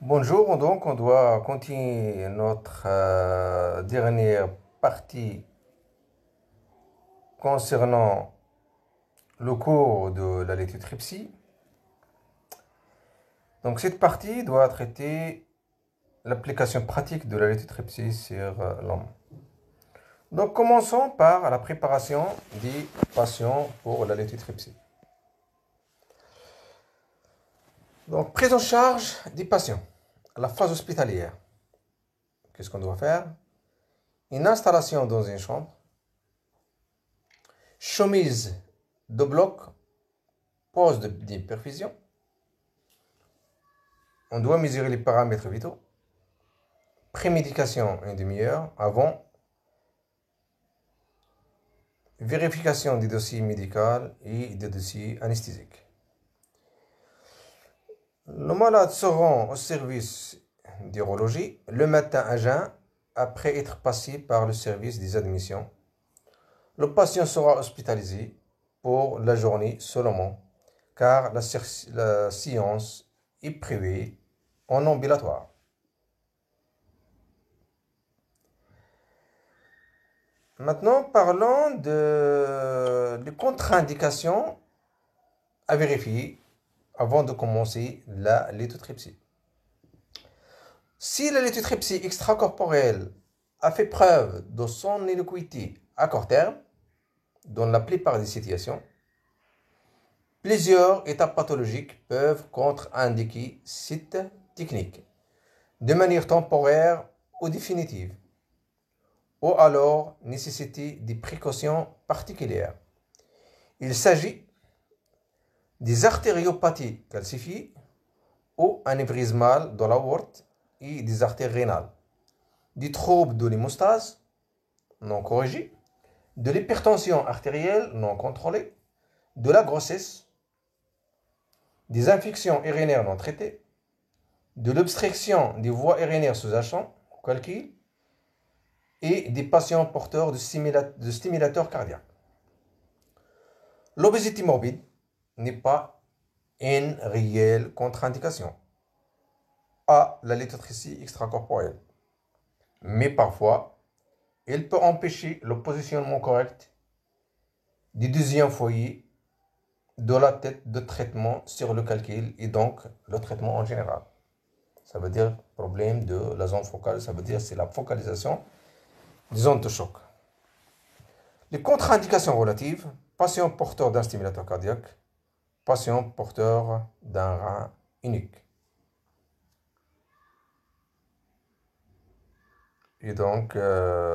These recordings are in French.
Bonjour, donc on doit continuer notre dernière partie concernant le cours de la lithotripsie. Donc cette partie doit traiter l'application pratique de la lithotripsie sur l'homme. Donc commençons par la préparation des patients pour la lithotripsie. Donc prise en charge des patients. La phase hospitalière. Qu'est-ce qu'on doit faire? Une installation dans une chambre. Chemise de bloc. Pose d'hyperfusion. On doit mesurer les paramètres vitaux. Prémédication une demi-heure avant. Vérification des dossiers médicaux et des dossiers anesthésiques. Les malades seront au service d'urologie le matin à jeun après être passé par le service des admissions. Le patient sera hospitalisé pour la journée seulement car la séance est prévue en ambulatoire. Maintenant, parlons des contre-indications à vérifier avant de commencer la lithotripsie. Si la lithotripsie extracorporelle a fait preuve de son innocuité à court terme, dans la plupart des situations, plusieurs étapes pathologiques peuvent contre-indiquer cette technique, de manière temporaire ou définitive, ou alors nécessiter des précautions particulières. Il s'agit des artériopathies calcifiées ou anévrisme mal de l'aorte et des artères rénales, des troubles de l'hémostase non corrigés, de l'hypertension artérielle non contrôlée, de la grossesse, des infections urinaires non traitées, de l'obstruction des voies urinaires sous-jacentes au calcul et des patients porteurs de stimulateurs cardiaques. L'obésité morbide n'est pas une réelle contre-indication à la lithotripsie extracorporelle, mais parfois, elle peut empêcher le positionnement correct du deuxième foyer de la tête de traitement sur le calcul et donc le traitement en général. Ça veut dire problème de la zone focale, ça veut dire c'est la focalisation des zones de choc. Les contre-indications relatives, patient porteur d'un stimulateur cardiaque, patient porteur d'un rein unique. Et donc, il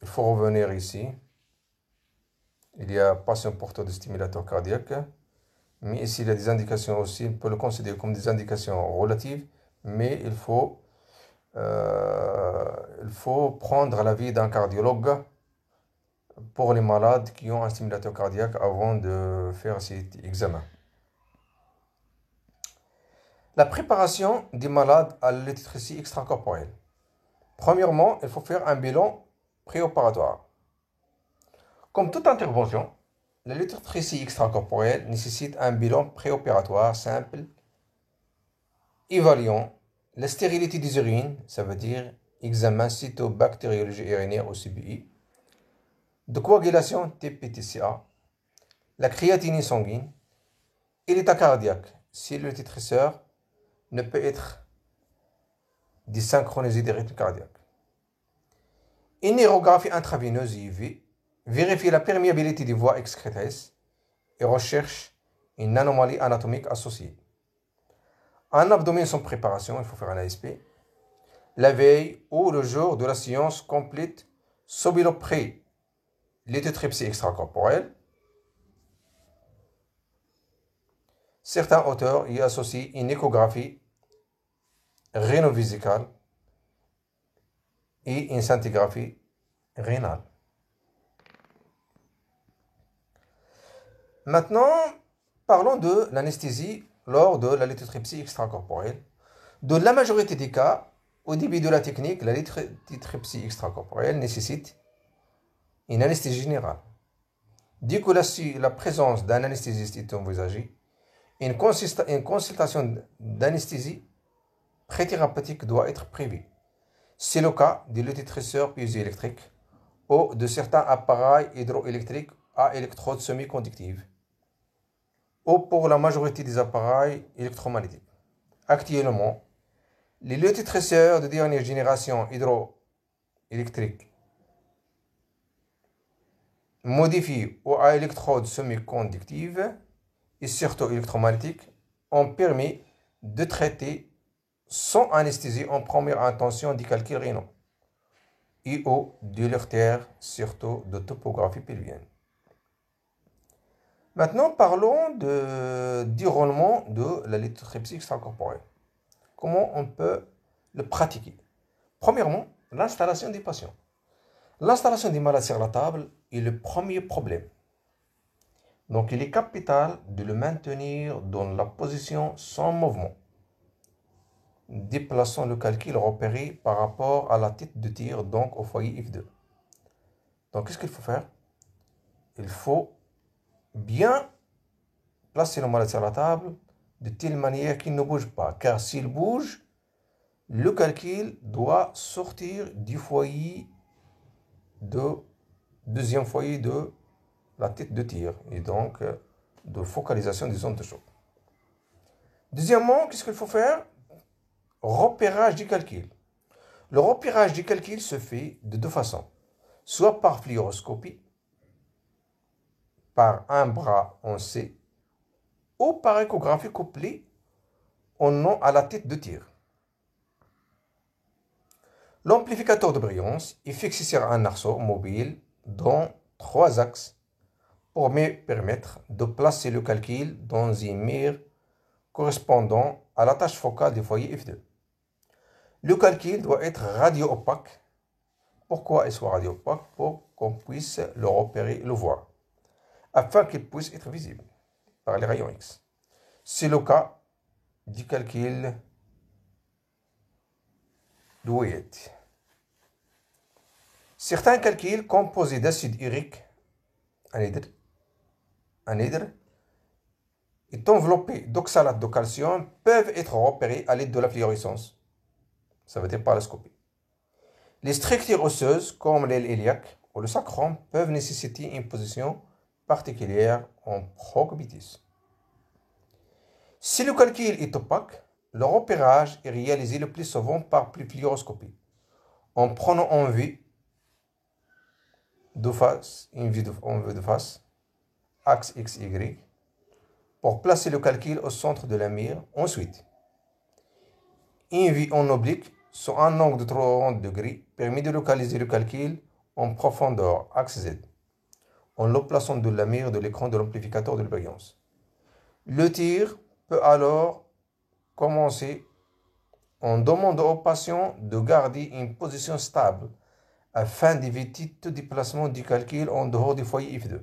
faut revenir ici. Il y a patient porteur de stimulateur cardiaque. Mais ici, il y a des indications aussi. On peut le considérer comme des indications relatives. Mais il faut prendre l'avis d'un cardiologue pour les malades qui ont un stimulateur cardiaque avant de faire cet examen. La préparation des malades à la lithotripsie extracorporelle. Premièrement, il faut faire un bilan préopératoire. Comme toute intervention, la lithotripsie extracorporelle nécessite un bilan préopératoire simple, évaluant la stérilité des urines, ça veut dire examen cytobactériologie urinaire au CBI, de coagulation TPTCA, la créatinine sanguine et l'état cardiaque, si le tétrisseur ne peut être désynchronisé des rythmes cardiaques. Une aérographie intraveineuse IV vérifie la perméabilité des voies excrétrices et recherche une anomalie anatomique associée. Un abdomen sans préparation, il faut faire un ASP. La veille ou le jour de la séance complète, sobilopré, lithotripsie extracorporelle. Certains auteurs y associent une échographie rénovésicale et une scintigraphie rénale. Maintenant, parlons de l'anesthésie lors de la lithotripsie extracorporelle. De la majorité des cas, au début de la technique, la lithotripsie extracorporelle nécessite une anesthésie générale. Dès que la présence d'un anesthésiste est envisagée, une consultation d'anesthésie pré-thérapeutique doit être prévue. C'est le cas des multitresseurs piézoélectriques ou de certains appareils hydroélectriques à électrodes semi-conductives, ou pour la majorité des appareils électromagnétiques. Actuellement, les multitresseurs de dernière génération hydroélectriques modifiés ou à électrodes semi-conductives et surtout électromagnétiques ont permis de traiter sans anesthésie en première intention des calculs rénaux et ou de l'artère, surtout de topographie pelvienne. Maintenant, parlons du roulement de la lithotripsie extracorporelle. Comment on peut le pratiquer? Premièrement, l'installation des patients. L'installation des malades sur la table est le premier problème. Donc, il est capital de le maintenir dans la position sans mouvement, déplaçant le calcul repéré par rapport à la tête de tir, donc au foyer F2. Donc, qu'est-ce qu'il faut faire? Il faut bien placer le malade sur la table de telle manière qu'il ne bouge pas, car s'il bouge, le calcul doit sortir du foyer deuxième foyer de la tête de tir et donc de focalisation des zones de choc. Deuxièmement, qu'est-ce qu'il faut faire? Repérage du calcul. Le repérage du calcul se fait de deux façons, soit par fluoroscopie, par un bras en C, ou par échographie couplée en nom à la tête de tir. L'amplificateur de brillance est fixé sur un arceau mobile dans 3 axes pour me permettre de placer le calcul dans une mire correspondant à la tâche focale du foyer F2. Le calcul doit être radio-opaque. Pourquoi il soit radio-opaque? Pour qu'on puisse le repérer et le voir, afin qu'il puisse être visible par les rayons X. C'est le cas du calcul de Weyett. Certains calculs composés d'acide urique, anhydre, et enveloppés d'oxalate de calcium peuvent être repérés à l'aide de la fluorescence. Ça veut dire par la scopie. Les structures osseuses, comme l'aile iliaque ou le sacrum, peuvent nécessiter une position particulière en procubitus. Si le calcul est opaque, le repérage est réalisé le plus souvent par fluoroscopie, en prenant en vue de face, en vue de face, axe XY, pour placer le calcul au centre de la mire. Ensuite, une vue en oblique sur un angle de 30 degrés permet de localiser le calcul en profondeur, axe Z, en le plaçant de la mire de l'écran de l'amplificateur de brillance. Le tir peut alors commencer en demandant au patient de garder une position stable afin d'éviter tout déplacement du calcul en dehors du foyer F2.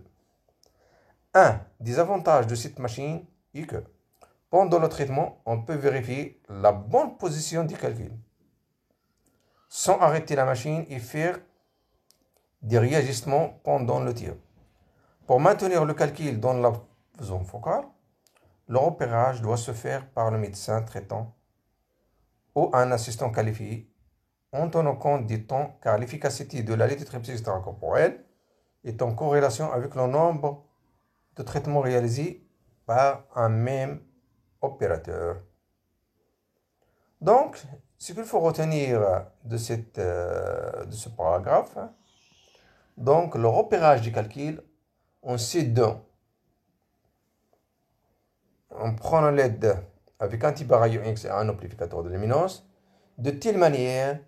Un des avantages de cette machine est que pendant le traitement, on peut vérifier la bonne position du calcul sans arrêter la machine et faire des réajustements pendant le tir. Pour maintenir le calcul dans la zone focale, le repérage doit se faire par le médecin traitant ou un assistant qualifié en tenant compte du temps, car l'efficacité de la lithotripsie extracorporelle est en corrélation avec le nombre de traitements réalisés par un même opérateur. Donc, ce qu'il faut retenir de ce paragraphe, donc le repérage du calcul, on s'aide en prenant l'aide avec un type rayon X et un amplificateur de luminance, de telle manière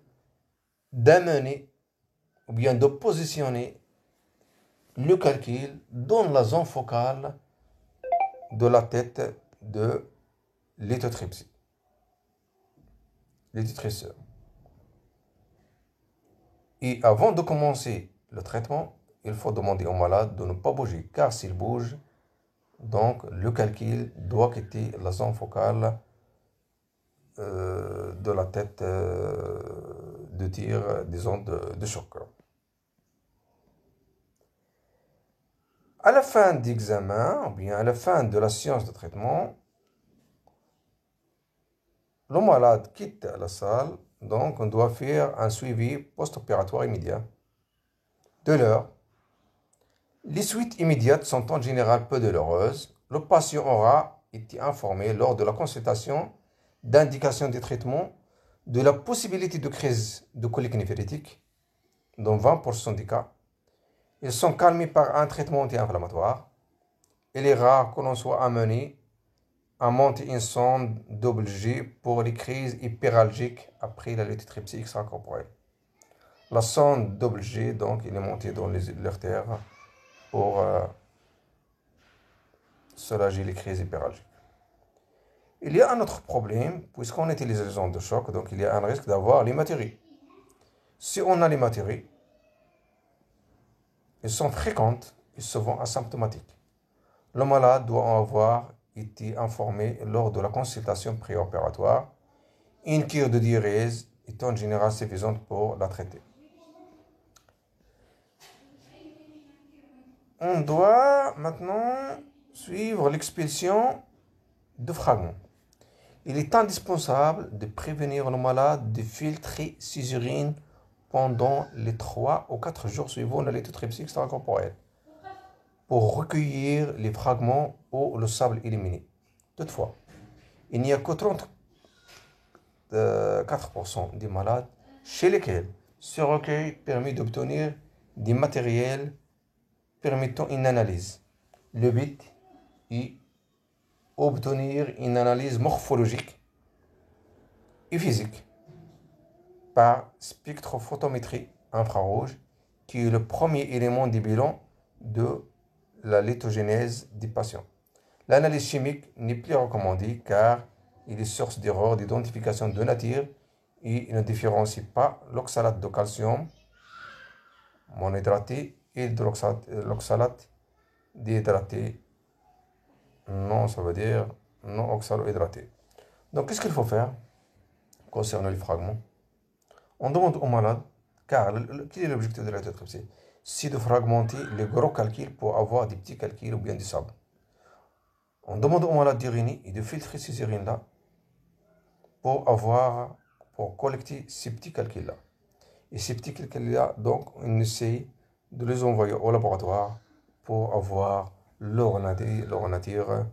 d'amener ou bien de positionner le calcul dans la zone focale de la tête de lithotripsie, lithotrisseur. Et avant de commencer le traitement, il faut demander au malade de ne pas bouger, car s'il bouge, donc le calcul doit quitter la zone focale de la tête de tir des ondes de choc. À la fin d'examen, ou bien à la fin de la séance de traitement, le malade quitte la salle, donc on doit faire un suivi post-opératoire immédiat de l'heure. Les suites immédiates sont en général peu douloureuses. Le patient aura été informé lors de la consultation d'indication des traitements de la possibilité de crise de colique néphritique dans 20% des cas. Ils sont calmés par un traitement anti-inflammatoire. Il est rare que l'on soit amené à monter une sonde double G pour les crises hyperalgiques après la lithotripsie extracorporelle. La sonde double G, donc, il est monté dans l'artère pour soulager les crises hyperalgiques. Il y a un autre problème, puisqu'on utilise les ondes de choc, donc il y a un risque d'avoir l'hématérie. Si on a l'hématérie, elles sont fréquentes et souvent asymptomatiques. Le malade doit en avoir été informé lors de la consultation préopératoire. Une cure de diurèse est en général suffisante pour la traiter. On doit maintenant suivre l'expulsion de fragments. Il est indispensable de prévenir le malade de filtrer ses urines pendant les 3 ou 4 jours suivant la lithotripsie extracorporelle pour recueillir les fragments ou le sable éliminé. Toutefois, il n'y a que 34% des malades chez lesquels ce recueil permet d'obtenir des matériels permettant une analyse. Le but est obtenir une analyse morphologique et physique par spectrophotométrie infrarouge, qui est le premier élément du bilan de la lithogénèse des patients. L'analyse chimique n'est plus recommandée car il est source d'erreurs d'identification de nature et ne différencie pas l'oxalate de calcium monohydraté et l'oxalate déhydraté. Non, ça veut dire non oxalohydraté. Donc, qu'est-ce qu'il faut faire concernant les fragments? On demande au malade, car quel est l'objectif de la lithotripsie? C'est de fragmenter les gros calculs pour avoir des petits calculs ou bien du sable. On demande au malade d'uriner et de filtrer ces urines-là pour collecter ces petits calculs-là. Et ces petits calculs-là, donc, on essaie de les envoyer au laboratoire pour avoir leur nature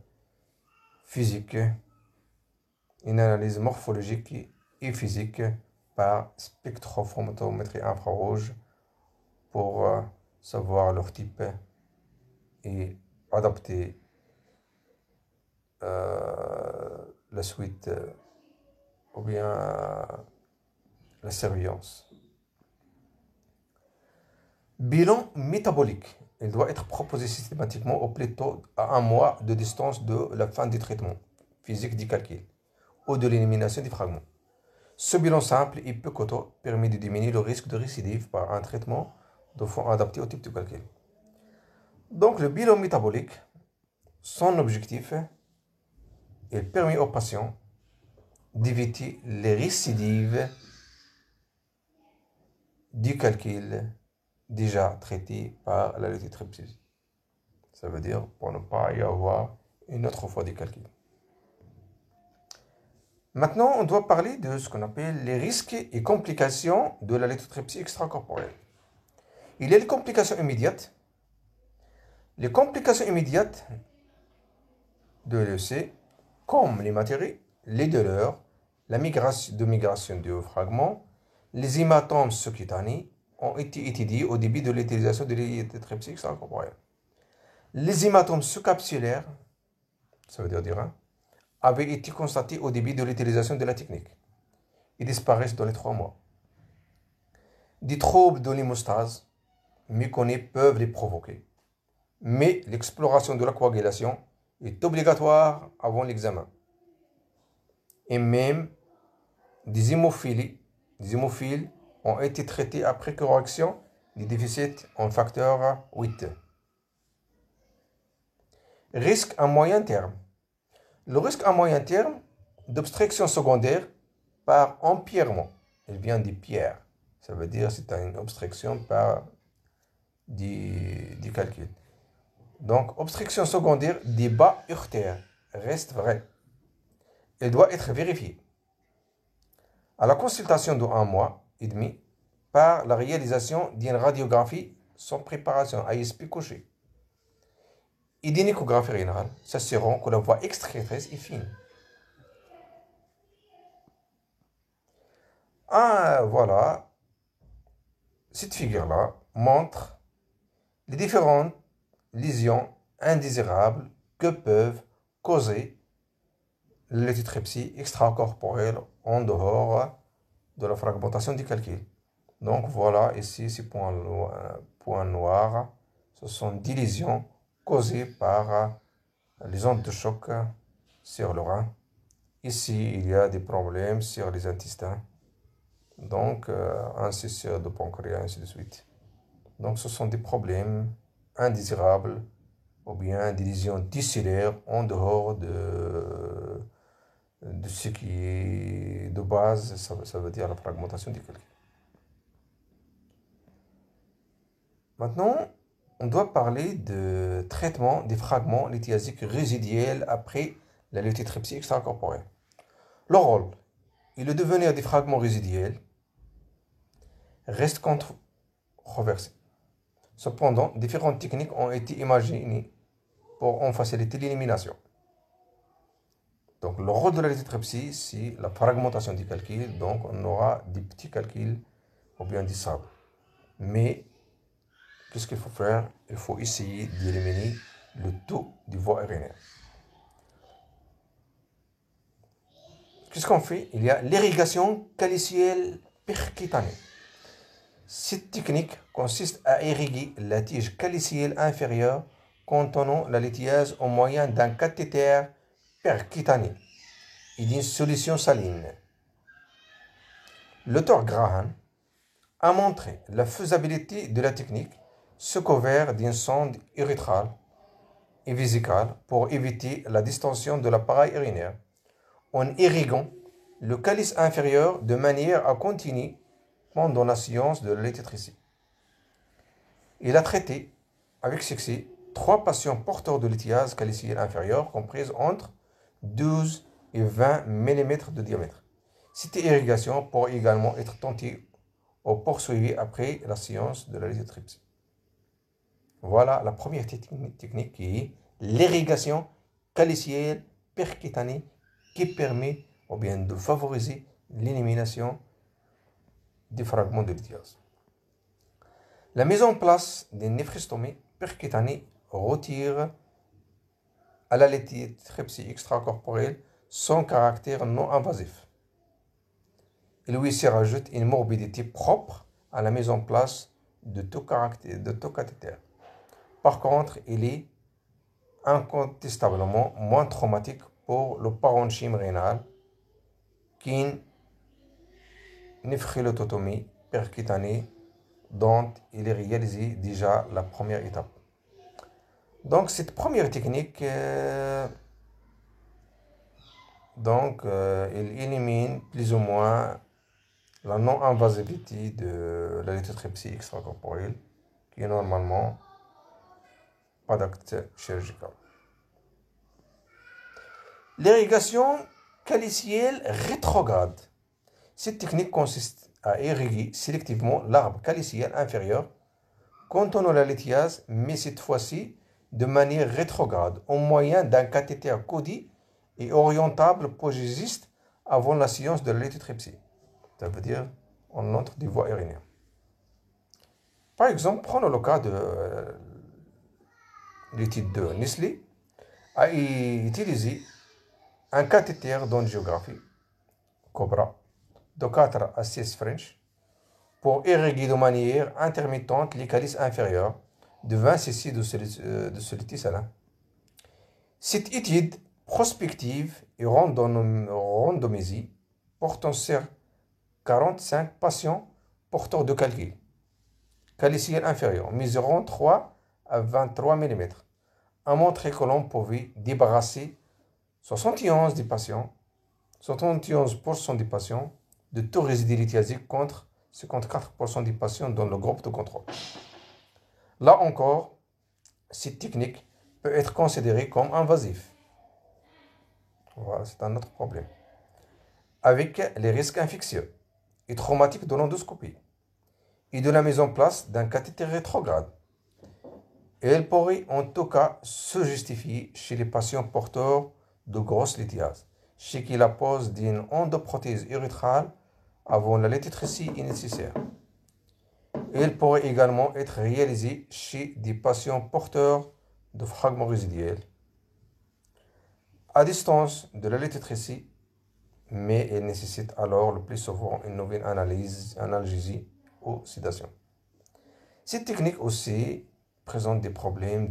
physique, une analyse morphologique et physique par spectrophotométrie infrarouge pour savoir leur type et adapter la suite ou bien la surveillance. Bilan métabolique. Il doit être proposé systématiquement au plus tôt à 1 mois de distance de la fin du traitement physique du calcul ou de l'élimination des fragments. Ce bilan simple et peu coûteux permet de diminuer le risque de récidive par un traitement de fond adapté au type de calcul. Donc le bilan métabolique, son objectif, il permet aux patients d'éviter les récidives du calcul déjà traité par la lithotripsie. Ça veut dire pour ne pas y avoir une autre fois des calculs. Maintenant, on doit parler de ce qu'on appelle les risques et complications de la lithotripsie extracorporelle. Il y a les complications immédiates. Les complications immédiates de l'EC, comme l'hématérie, les douleurs, la migration du fragment, les hématomes sous-cutanés, ont été étudiés au début de l'utilisation de la lithotripsie extracorporelle. Les hématomes sous-capsulaires, ça veut dire avaient été constatés au début de l'utilisation de la technique. Ils disparaissent dans les 3 mois. Des troubles de l'hémostase méconnus peuvent les provoquer, mais l'exploration de la coagulation est obligatoire avant l'examen. Et même des hémophiles ont été traités après correction des déficits en facteur 8. Risque à moyen terme. Le risque à moyen terme d'obstruction secondaire par empierrement. Il vient des pierres. Ça veut dire que c'est une obstruction par des calculs. Donc, obstruction secondaire des bas urtères reste vrai. Elle doit être vérifiée. À la consultation de 1 mois et demi, par la réalisation d'une radiographie sans préparation ASP couché et d'une échographie rénale, s'assurant que la voie extractrice est fine. Ah, voilà, cette figure-là montre les différentes lésions indésirables que peuvent causer les lithotripsie extracorporelle en dehors de la fragmentation du calcul. Donc voilà, ici, ces points noirs, ce sont des lésions causées par les ondes de choc sur le rein. Ici, il y a des problèmes sur les intestins, donc ainsi sur le pancréas, ainsi de suite. Donc ce sont des problèmes indésirables ou bien des lésions tissulaires en dehors de ce qui est de base, ça veut dire la fragmentation du calcul. Maintenant, on doit parler de traitement des fragments lithiasiques résiduels après la lithotripsie extracorporelle. Le rôle et le devenir des fragments résiduels restent controversés. Cependant, différentes techniques ont été imaginées pour en faciliter l'élimination. Donc, le rôle de la lithotripsie, c'est la fragmentation du calcul. Donc, on aura des petits calculs ou bien du sable. Mais, qu'est-ce qu'il faut faire? Il faut essayer d'éliminer le taux des voies urinaires. Qu'est-ce qu'on fait? Il y a l'irrigation calicielle percutanée. Cette technique consiste à irriguer la tige calicielle inférieure contenant la lithiase au moyen d'un cathéter percutané et d'une solution saline. L'auteur Graham a montré la faisabilité de la technique sous couvert d'une sonde urétrale et vésicale pour éviter la distension de l'appareil urinaire en irriguant le calice inférieur de manière à continuer pendant la séance de lithotripsie. Il a traité avec succès 3 patients porteurs de lithiase calicielle inférieure comprises entre 12 et 20 mm de diamètre. Cette irrigation pourrait également être tentée ou poursuivie après la séance de la lithotripsie. Voilà la première technique qui est l'irrigation calicielle percutanée qui permet ou bien de favoriser l'élimination des fragments de lithiase. La mise en place des néphrectomie percutanée retire à la lithotripsie extracorporelle son caractère non invasif. Il lui s'y rajoute une morbidité propre à la mise en place de tout cathéter. Par contre, il est incontestablement moins traumatique pour le parenchyme rénal qu'une néphrélototomie percutanée dont il est réalisé déjà la première étape. Donc cette première technique, il élimine plus ou moins la non-invasivité de la lithotripsie extracorporelle qui est normalement pas d'acte chirurgical. L'irrigation calicielle rétrograde. Cette technique consiste à irriguer sélectivement l'arbre caliciel inférieur contenant la lithiase, mais cette fois-ci de manière rétrograde, au moyen d'un cathéter codé et orientable progésiste avant la séance de la lithotripsie. Ça veut dire on entre des voies urinaires. Par exemple, prenons le cas de l'étude de Nestlé a utilisé un cathéter d'angiographie Cobra de 4 à 6 French pour irriguer de manière intermittente les calices inférieurs de 20 cc de soluté salin. Cette étude prospective et randomisée portant sur 45 patients porteurs de calcul caliciel inférieur mesurant 3 à 23 mm a montré que l'on pouvait débarrasser 71% des patients de taux résidu lithiasique contre 54% des patients dans le groupe de contrôle. Là encore, cette technique peut être considérée comme invasive. Voilà, c'est un autre problème. Avec les risques infectieux et traumatiques de l'endoscopie et de la mise en place d'un cathéter rétrograde. Et elle pourrait en tout cas se justifier chez les patients porteurs de grosses lithiases, chez qui la pose d'une endoprothèse urétrale avant la lithotripsie est nécessaire. Elle pourrait également être réalisée chez des patients porteurs de fragments résiduels à distance de la lithotripsie, mais elle nécessite alors le plus souvent une nouvelle analgésie ou sédation. Cette technique aussi présente des problèmes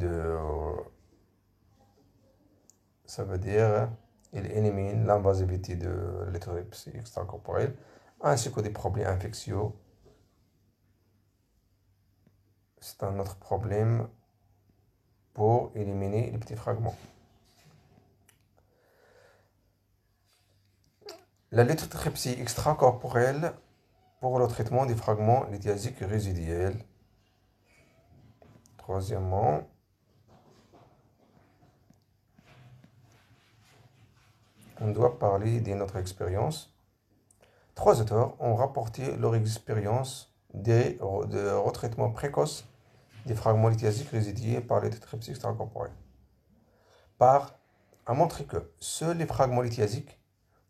ça veut dire, il élimine l'invasivité de lithotripsie extracorporelle ainsi que des problèmes infectieux. C'est un autre problème pour éliminer les petits fragments. La lithotripsie extracorporelle pour le traitement des fragments lithiasiques résiduels. Troisièmement, on doit parler de notre expérience. 3 auteurs ont rapporté leur expérience de retraitement précoce des fragments lithiasiques résiduels par lithotripsie extracorporelle. A montré que seuls les fragments lithiasiques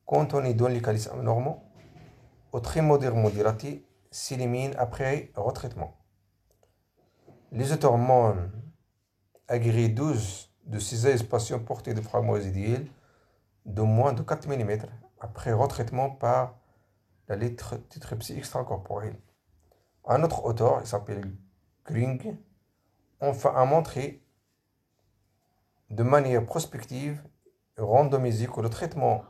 contenus dans les calices abnormaux ou très modérément dilatés s'éliminent après retraitement. Les auteurs m'ont agréé 12 de ces patients portés de fragments résiduels de moins de 4 mm après retraitement par la lithotripsie extracorporelle. Un autre auteur, il s'appelle Gring, enfin a montré de manière prospective et randomisée que le traitement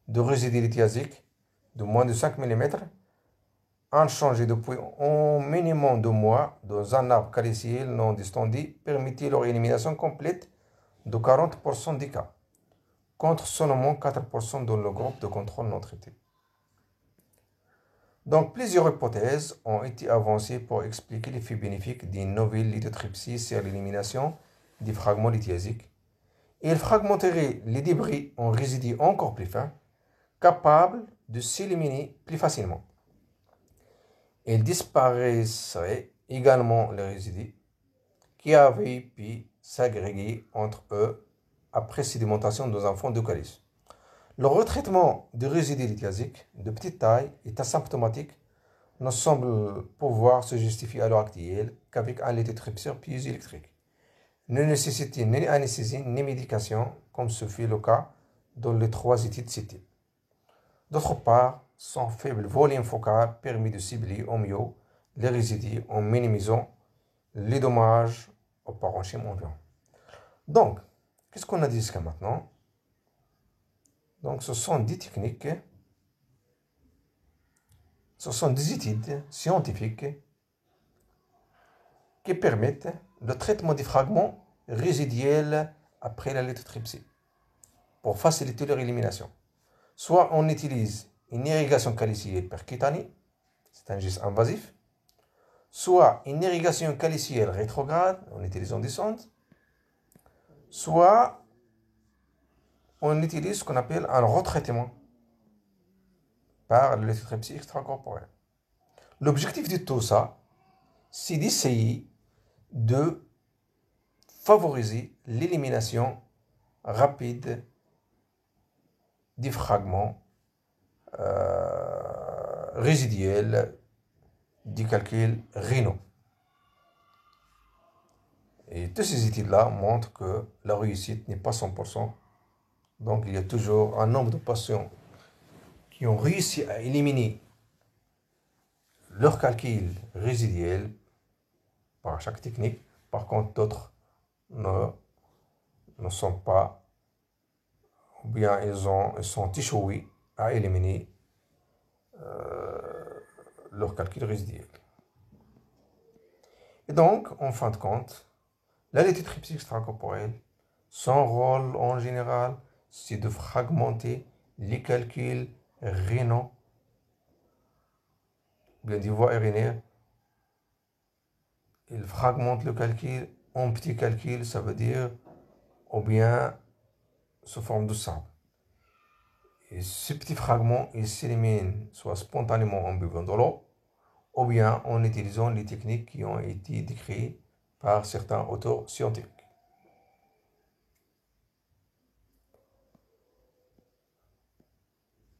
de résidus lithiasiques de moins de 5 mm a changé depuis au minimum 2 mois dans un arbre caliciel non distendu permettait leur élimination complète de 40% des cas, contre seulement 4% dans le groupe de contrôle non traité. Donc, plusieurs hypothèses ont été avancées pour expliquer l'effet bénéfique d'une nouvelle lithotripsie sur l'élimination des fragments lithiasiques. Il fragmenterait les débris en résidus encore plus fins, capables de s'éliminer plus facilement. Il disparaîtrait également les résidus qui avaient pu s'agréger entre eux après sédimentation dans un fond de calice. Le retraitement des résidus lithiasiques de petite taille est asymptomatique, ne semble pouvoir se justifier à l'heure actuelle qu'avec un lithotripseur piézoélectrique, ne nécessitant ni anesthésie ni médication, comme ce fut le cas dans les 3 études citées. D'autre part, son faible volume focal permet de cibler au mieux les résidus en minimisant les dommages au parenchyme environnant. Donc, qu'est-ce qu'on a dit jusqu'à maintenant? Donc, ce sont des techniques, ce sont des études scientifiques qui permettent le traitement des fragments résiduels après la lithotripsie pour faciliter leur élimination. Soit on utilise une irrigation calicielle percutanée, c'est un geste invasif, soit une irrigation calicielle rétrograde en utilisant des sondes, soit on utilise ce qu'on appelle un retraitement par la lithotripsie extracorporelle. L'objectif de tout ça, c'est d'essayer de favoriser l'élimination rapide des fragments résiduels des calculs rénaux. Et toutes ces études-là montrent que la réussite n'est pas 100%. Donc il y a toujours un nombre de patients qui ont réussi à éliminer leurs calculs résiduels par chaque technique. Par contre, d'autres ne sont pas, ou bien ils sont échoués à éliminer leurs calculs résiduels. Et donc, en fin de compte, la lithotripsie extracorporelle, son rôle en général, c'est de fragmenter les calculs rénaux, bien des voies urinaires. Il fragmente le calcul en petit calcul, ça veut dire ou bien sous forme de sable. Et ce petit fragment, il s'élimine soit spontanément en buvant de l'eau, ou bien en utilisant les techniques qui ont été décrites par certains auteurs scientifiques.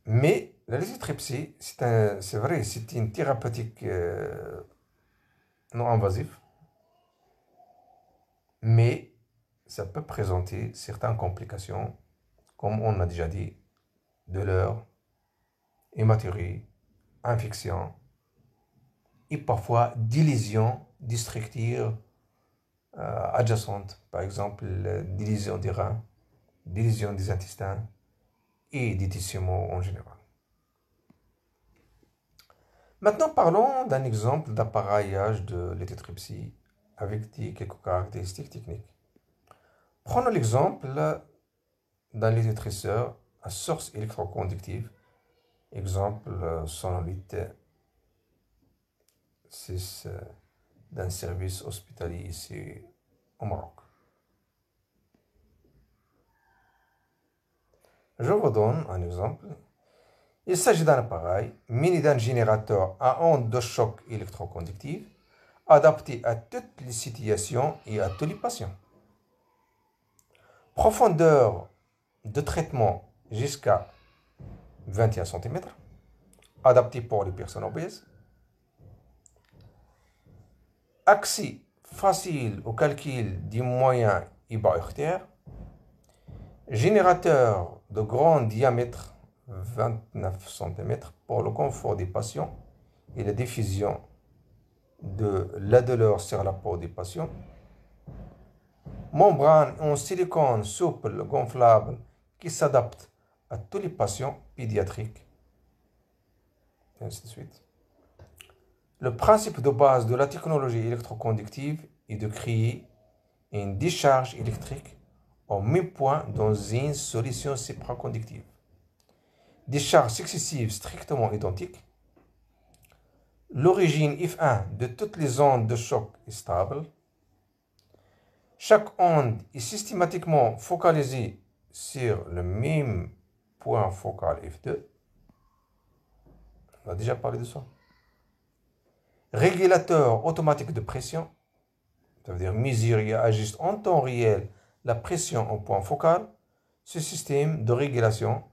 Mais la lithotripsie, c'est vrai, c'est une thérapeutique non invasive, mais ça peut présenter certaines complications, comme on a déjà dit, douleurs, hématurie, infection, et parfois des lésions destructives adjacentes, par exemple des lésions des reins, des lésions des intestins et des tissus en général. Maintenant, parlons d'un exemple d'appareillage de lithotripsie avec quelques caractéristiques techniques. Prenons l'exemple d'un lithotriceur à source électroconductive, exemple sonolite 6 d'un service hospitalier ici au Maroc. Je vous donne un exemple. Il s'agit d'un appareil muni d'un générateur à ondes de choc électroconductive adapté à toutes les situations et à tous les patients. Profondeur de traitement jusqu'à 21 cm, adapté pour les personnes obèses. Accès facile au calcul des moyens et bas heurtaires. Générateur de grand diamètre 29 cm pour le confort des patients et la diffusion de la douleur sur la peau des patients. Membrane en silicone souple gonflable qui s'adapte à tous les patients pédiatriques. Et ainsi de suite. Le principe de base de la technologie électroconductive est de créer une décharge électrique au même point dans une solution supraconductive. Décharge successive strictement identique. L'origine F1 de toutes les ondes de choc est stable. Chaque onde est systématiquement focalisée sur le même point focal F2. On a déjà parlé de ça. Régulateur automatique de pression, ça veut dire mesure et ajuste en temps réel la pression au point focal. Ce système de régulation,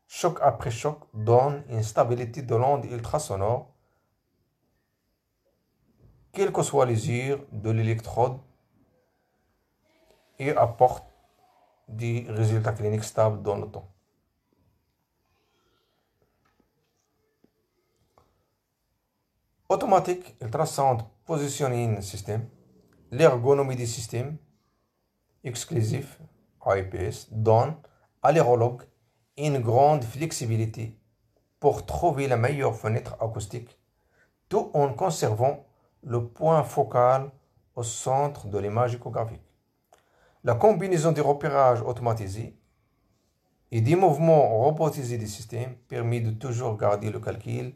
choc après choc, donne une stabilité de l'onde ultrasonore, quelle que soit l'usure de l'électrode, et apporte des résultats cliniques stables dans le temps. Automatique, ultrasound positioning system, l'ergonomie du système exclusif AIPS donne à l'urologue une grande flexibilité pour trouver la meilleure fenêtre acoustique, tout en conservant le point focal au centre de l'image échographique. La combinaison des repérages automatisés et des mouvements robotisés du système permet de toujours garder le calcul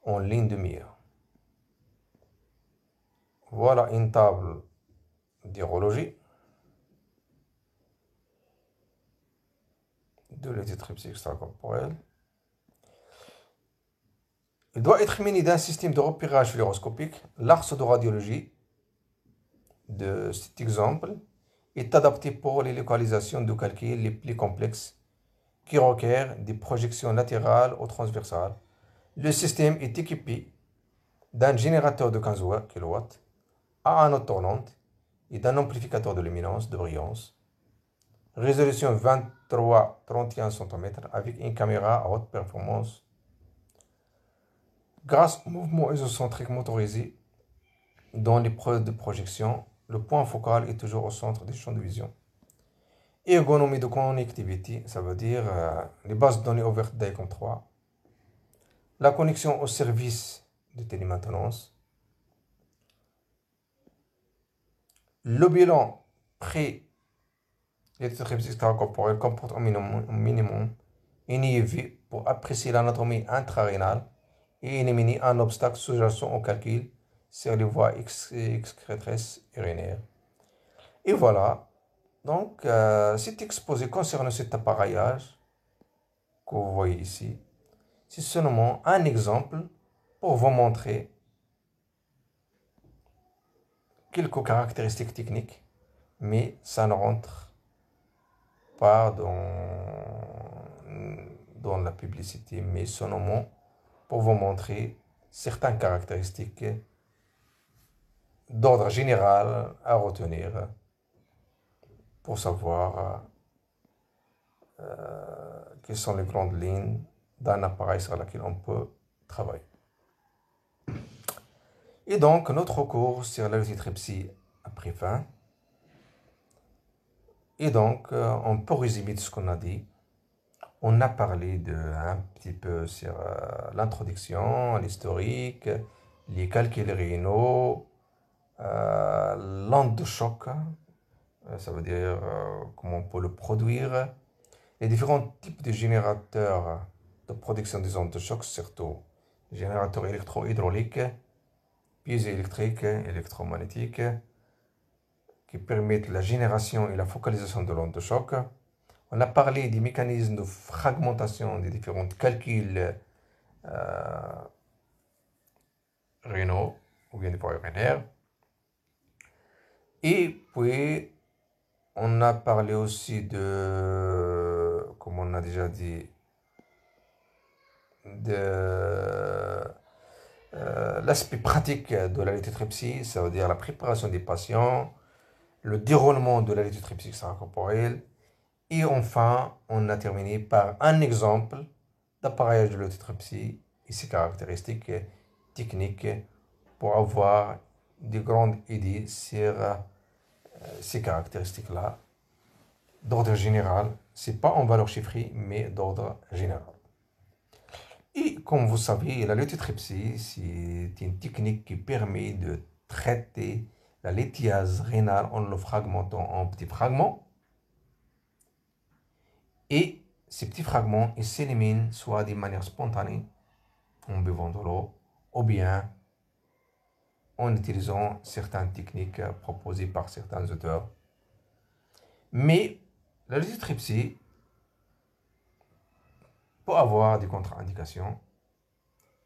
en ligne de mire. Voilà une table d'urologie de lithotripsie extracorporelle. Il doit être muni d'un système de repérage fluoroscopique. L'axe de radiologie de cet exemple est adapté pour les localisations de calcul les plus complexes qui requièrent des projections latérales ou transversales. Le système est équipé d'un générateur de 15 kW à anodes tournante et d'un amplificateur de luminance de brillance. Résolution 23-31 cm avec une caméra à haute performance. Grâce au mouvement isocentrique motorisé dans l'épreuve de projection, le point focal est toujours au centre des champs de vision. Ergonomie de connectivité, ça veut dire les bases de données ouvertes d'ICOM 3. La connexion au service de télémaintenance. Le bilan pré-lithotripsie extracorporelle comporte au minimum une IEV pour apprécier l'anatomie intrarénale et éliminer un obstacle sous-jacent au calcul sur les voies excrétrices urinaires. Et voilà. Donc, cet exposé concernant cet appareillage que vous voyez ici, c'est seulement un exemple pour vous montrer quelques caractéristiques techniques, mais ça ne rentre pas dans la publicité, mais seulement pour vous montrer certaines caractéristiques d'ordre général à retenir pour savoir quelles sont les grandes lignes d'un appareil sur lequel on peut travailler. Et donc, notre cours sur la lithotripsie a pris fin. Et donc, on peut résumer tout ce qu'on a dit. On a parlé un petit peu sur l'introduction, l'historique, les calculs rénaux, l'onde de choc, ça veut dire comment on peut le produire, les différents types de générateurs de production des ondes de choc, surtout générateurs électro-hydrauliques, piézoélectriques, électromagnétiques, qui permettent la génération et la focalisation de l'onde de choc. On a parlé des mécanismes de fragmentation des différents calculs rénaux ou bien des voies urinaires. Et puis, on a parlé aussi de, comme on a déjà dit, de l'aspect pratique de la lithotripsie, ça veut dire la préparation des patients, le déroulement de la lithotripsie extracorporelle. Et enfin, on a terminé par un exemple d'appareillage de lithotripsie et ses caractéristiques techniques pour avoir de grandes idées sur ces caractéristiques-là. D'ordre général, ce n'est pas en valeur chiffrée, mais d'ordre général. Et comme vous savez, la lithotripsie, c'est une technique qui permet de traiter la lithiase rénale en le fragmentant en petits fragments. Et ces petits fragments, ils s'éliminent soit de manière spontanée, en buvant de l'eau, ou bien en utilisant certaines techniques proposées par certains auteurs. Mais la lithotripsie peut avoir des contre-indications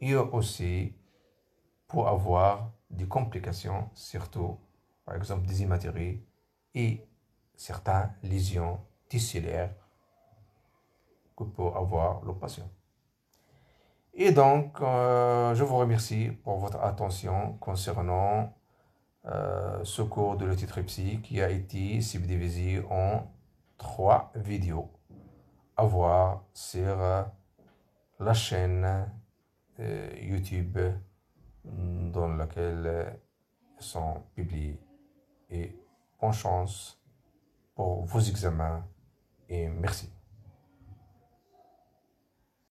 et aussi peut avoir des complications, surtout par exemple des hématuries et certaines lésions tissulaires que peut avoir le patient. Et donc, je vous remercie pour votre attention concernant ce cours de lithotripsie qui a été subdivisé en 3 vidéos à voir sur la chaîne YouTube dans laquelle sont publiés. Et bonne chance pour vos examens et merci.